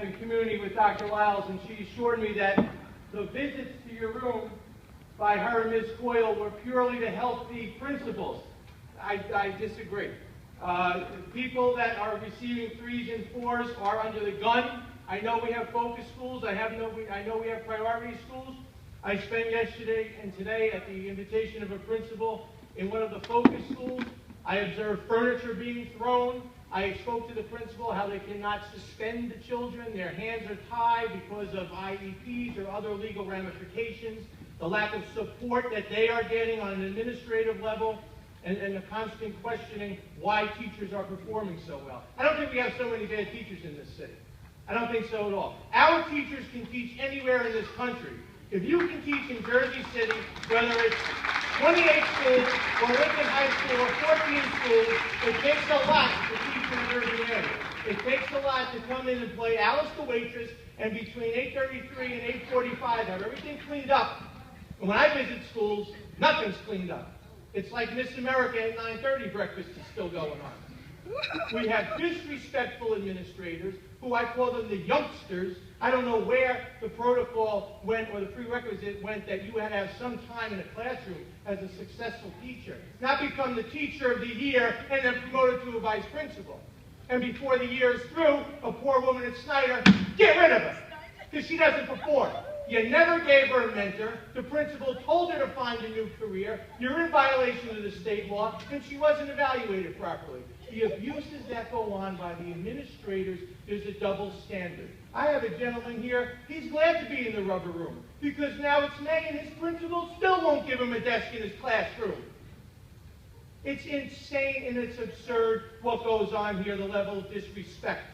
in community with Dr. Lyles, and she assured me that the visits to your room by her and Ms. Coyle were purely to help the principals. I disagree. People that are receiving 3s and 4s are under the gun. I know we have focus schools. I know we have priority schools. I spent yesterday and today at the invitation of a principal in one of the focus schools. I observed furniture being thrown. I spoke to the principal how they cannot suspend the children. Their hands are tied because of IEPs or other legal ramifications. The lack of support that they are getting on an administrative level, and the constant questioning why teachers are performing so well. I don't think we have so many bad teachers in this city. I don't think so at all. Our teachers can teach anywhere in this country. If you can teach in Jersey City, whether it's 28 schools or Lincoln High School or 14 schools, it takes a lot to teach in the urban area. It takes a lot to come in and play Alice the Waitress and between 8:33 and 8:45 have everything cleaned up. And when I visit schools, nothing's cleaned up. It's like Miss America at 9:30 breakfast is still going on. We have disrespectful administrators, who I call them the youngsters. I don't know where the protocol went or the prerequisite went that you had to have some time in a classroom as a successful teacher. Not become the teacher of the year and then promoted to a vice principal. And before the year is through, a poor woman at Snyder, get rid of her, because she doesn't perform. You never gave her a mentor. The principal told her to find a new career. You're in violation of the state law, and she wasn't evaluated properly. The abuses that go on by the administrators is a double standard. I have a gentleman here, he's glad to be in the rubber room, because now it's May and his principal still won't give him a desk in his classroom. It's insane and it's absurd what goes on here, the level of disrespect.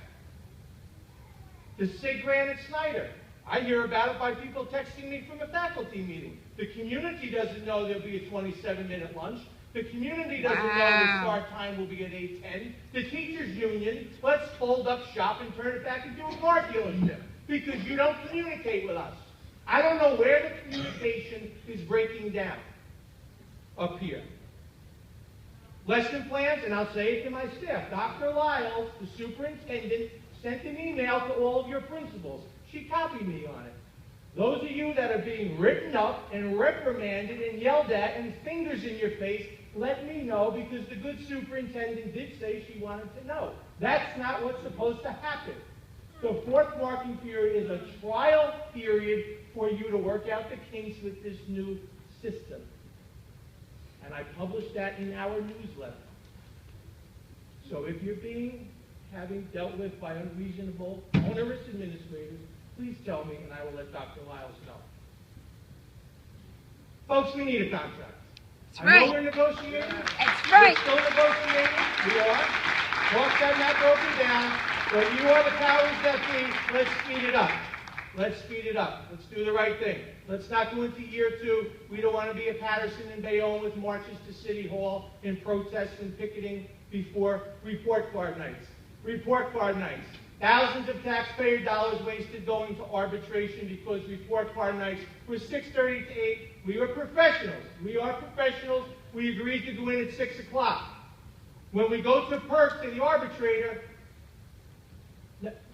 The SIG grant at Snyder. I hear about it by people texting me from a faculty meeting. The community doesn't know there'll be a 27-minute lunch. The community doesn't know the start time will be at 8:10. The teachers union, let's fold up shop and turn it back into a car dealership because you don't communicate with us. I don't know where the communication is breaking down up here. Lesson plans, and I'll say it to my staff. Dr. Lyles, the superintendent, sent an email to all of your principals. She copied me on it. Those of you that are being written up and reprimanded and yelled at and fingers in your face, let me know, because the good superintendent did say she wanted to know. That's not what's supposed to happen. The fourth marking period is a trial period for you to work out the kinks with this new system. And I published that in our newsletter. So if you're having dealt with by unreasonable, onerous administrators, please tell me, and I will let Dr. Lyles know. Folks, we need a contract. That's right. I know we're negotiating. That's right. We're still negotiating. We are. Talks have not broken down. But you are the powers that be. Let's speed it up. Let's speed it up. Let's do the right thing. Let's not go into year 2. We don't want to be a Patterson and Bayonne with marches to City Hall and protests and picketing before report card nights. Report card nights. Thousands of taxpayer dollars wasted going to arbitration because report card nights were 6:30 to 8. We were professionals. We are professionals. We agreed to go in at 6 o'clock. When we go to PERC, to the arbitrator,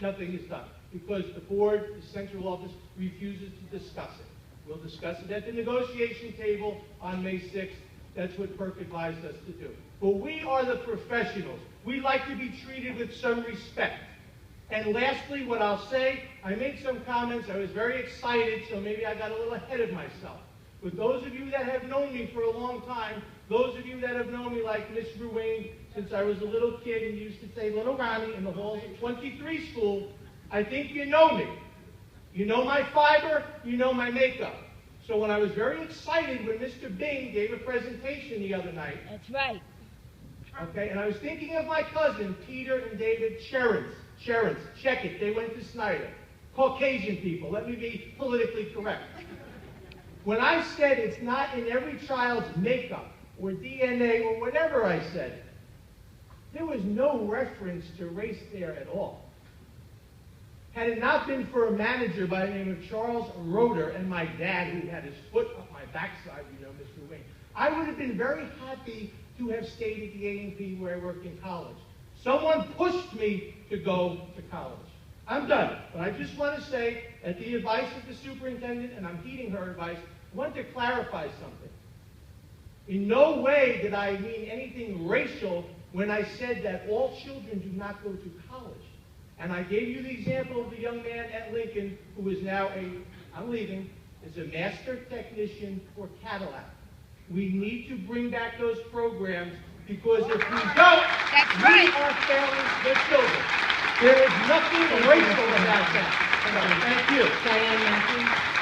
nothing is done because the board, the central office, refuses to discuss it. We'll discuss it at the negotiation table on May 6th. That's what PERC advised us to do. But we are the professionals. We like to be treated with some respect. And lastly, what I'll say, I made some comments. I was very excited, so maybe I got a little ahead of myself. But those of you that have known me for a long time, those of you that have known me like Miss Ruane since I was a little kid and used to say Little Ronnie in the halls of 23 school, I think you know me. You know my fiber, you know my makeup. So when I was very excited when Mr. Bing gave a presentation the other night. That's right. Okay, and I was thinking of my cousin, Peter and David Sherrans, check it, they went to Snyder. Caucasian people, let me be politically correct. When I said it's not in every child's makeup or DNA or whatever I said, there was no reference to race there at all. Had it not been for a manager by the name of Charles Roeder and my dad, who had his foot up my backside, you know, Mr. Wayne, I would have been very happy to have stayed at the A&P where I worked in college. Someone pushed me to go to college. I'm done. But I just want to say, at the advice of the superintendent, and I'm heeding her advice, I want to clarify something. In no way did I mean anything racial when I said that all children do not go to college. And I gave you the example of the young man at Lincoln who is now I'm leaving, is a master technician for Cadillac. We need to bring back those programs because if we don't, we are failing the children. There is nothing racial about that. Thank you. Diane Matthews.